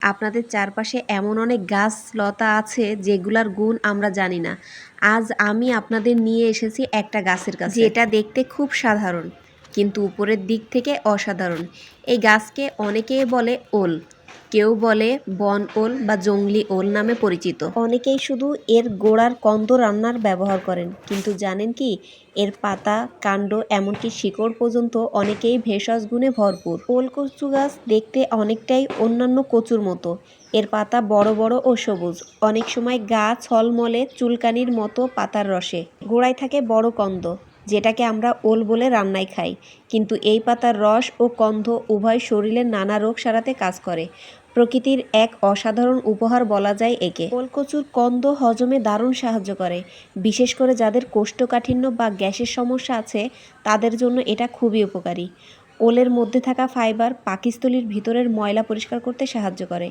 আপনাদের চারপাশে এমন অনেক গাছ লতা আছে যেগুলার গুণ আমরা জানি না। আজ আমি আপনাদের নিয়ে এসেছি একটা গাছের কাছে, যেটা দেখতে খুব সাধারণ কিন্তু উপরের দিক থেকে অসাধারণ। এই গাছকে অনেকেই বলে ওল, কেউ বলে বন ওল বা জংলি ওল নামে পরিচিত। অনেকেই শুধু এর গোড়ার কন্দ রান্নার ব্যবহার করেন, কিন্তু জানেন কি এর পাতা, কাণ্ড, এমনকি শিকড় পর্যন্ত অনেকেই ভেষজ গুণে ভরপুর। ওল কচু গাছ দেখতে অনেকটাই অন্যান্য কচুর মতো। এর পাতা বড় বড় ও সবুজ, অনেক সময় গা ছলমলে চুলকানির মতো পাতার রসে। গোড়ায় থাকে বড় কন্দ, যেটাকে আমরা ওল বলে রান্নায় খাই, কিন্তু এই পাতার রস ও কন্দ উভয় শরীরের নানা রোগ সারাতে কাজ করে। প্রকৃতির এক অসাধারণ উপহার বলা যায় একে। ওলকচুর কন্দ হজমে দারুণ সাহায্য করে, বিশেষ করে যাদের কোষ্ঠকাঠিন্য বা গ্যাসের সমস্যা আছে তাদের জন্য এটা খুবই উপকারী। ওলের মধ্যে থাকা ফাইবার পাকস্থলীর ভিতরের ময়লা পরিষ্কার করতে সাহায্য করে।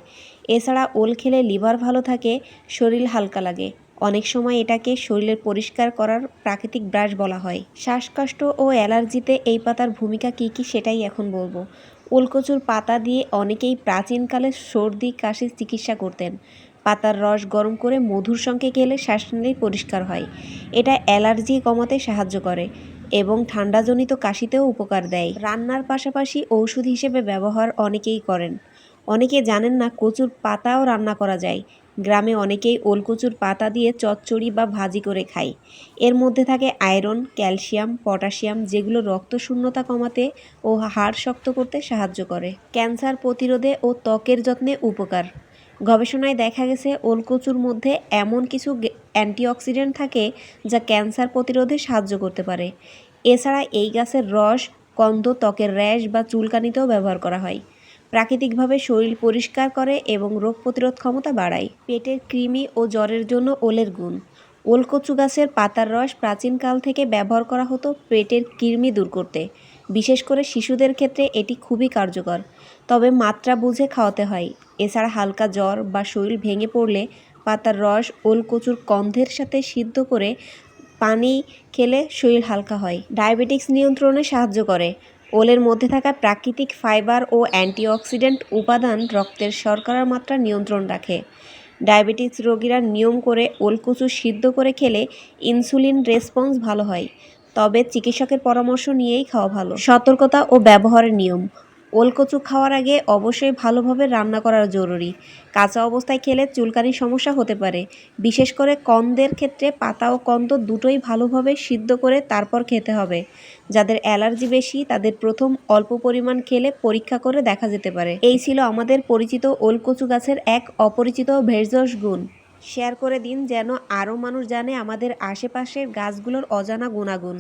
এছাড়া ওল খেলে লিভার ভালো থাকে, শরীর হালকা লাগে। অনেক সময় এটাকে শরীরের পরিষ্কার করার প্রাকৃতিক ব্রাশ বলা হয়। শ্বাসকষ্ট ও অ্যালার্জিতে এই পাতার ভূমিকা কী কী সেটাই এখন বলবো। ওলকচুর পাতা দিয়ে অনেকেই প্রাচীনকালে সর্দি কাশির চিকিৎসা করতেন। পাতার রস গরম করে মধুর সঙ্গে খেলে শ্বাসনালী পরিষ্কার হয়। এটা অ্যালার্জি কমাতে সাহায্য করে এবং ঠান্ডাজনিত কাশিতেও উপকার দেয়। রান্নার পাশাপাশি ঔষধ হিসেবে ব্যবহার অনেকেই করেন। অনেকে জানেন না কচুর পাতাও রান্না করা যায়। গ্রামে অনেকেই ওলকচুর পাতা দিয়ে চচ্চড়ি বা ভাজি করে খায়। এর মধ্যে থাকে আয়রন, ক্যালসিয়াম, পটাশিয়াম, যেগুলো রক্ত শূন্যতা কমাতে ও হাড় শক্ত করতে সাহায্য করে। ক্যান্সার প্রতিরোধে ও ত্বকের যত্নে উপকার। গবেষণায় দেখা গেছে ওলকচুর মধ্যে এমন কিছু অ্যান্টিঅক্সিডেন্ট থাকে যা ক্যান্সার প্রতিরোধে সাহায্য করতে পারে। এছাড়া এই গাছের রস, কন্দ ত্বকের র্যাশ বা চুলকানিতেও ব্যবহার করা হয়। প্রাকৃতিকভাবে শরীর পরিষ্কার করে এবং রোগ প্রতিরোধ ক্ষমতা বাড়ায়। পেটের কৃমি ও জ্বরের জন্য ওলের গুণ। ওলকচু গাছের পাতার রস প্রাচীনকাল থেকে ব্যবহার করা হতো পেটের কৃমি দূর করতে। বিশেষ করে শিশুদের ক্ষেত্রে এটি খুবই কার্যকর, তবে মাত্রা বুঝে খাওয়াতে হয়। এছাড়া হালকা জ্বর বা শরীর ভেঙে পড়লে পাতার রস ওলকচুর কন্দের সাথে সিদ্ধ করে পানি খেলে শরীর হালকা হয়। ডায়াবেটিক্স নিয়ন্ত্রণে সাহায্য করে। ওলের মধ্যে থাকা প্রাকৃতিক ফাইবার ও অ্যান্টিঅক্সিডেন্ট উপাদান রক্তের শর্করার মাত্রা নিয়ন্ত্রণ রাখে। ডায়াবেটিস রোগীরা নিয়ম করে ওলকচু সিদ্ধ করে খেলে ইনসুলিন রেসপন্স ভালো হয়, তবে চিকিৎসকের পরামর্শ নিয়েই খাওয়া ভালো। সতর্কতা ও ব্যবহারের নিয়ম। ওলকচু খাওয়ার আগে অবশ্যই ভালোভাবে রান্না করা জরুরি। কাঁচা অবস্থায় খেলে চুলকানির সমস্যা হতে পারে। বিশেষ করে কন্দের ক্ষেত্রে পাতা ও কন্দ দুটোই ভালোভাবে সিদ্ধ করে তারপর খেতে হবে। যাদের অ্যালার্জি বেশি তাদের প্রথম অল্প পরিমাণ খেলে পরীক্ষা করে দেখা যেতে পারে। এই ছিল আমাদের পরিচিত ওলকচু গাছের এক অপরিচিত ভেষজ গুণ। শেয়ার করে দিন যেন আরও মানুষ জানে আমাদের আশেপাশের গাছগুলোর অজানা গুণাগুণ।